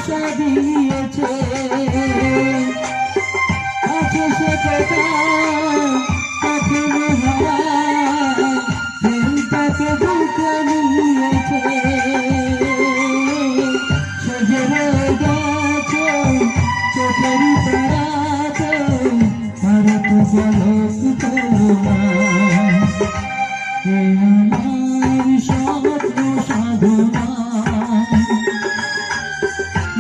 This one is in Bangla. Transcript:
ভালোবাসা দিয়েছে আছে সে কথা কখনো হারায় দিলটাকে বুকে নিয়েছে সেজে গেছে চোখের তারাতে আর তো বলো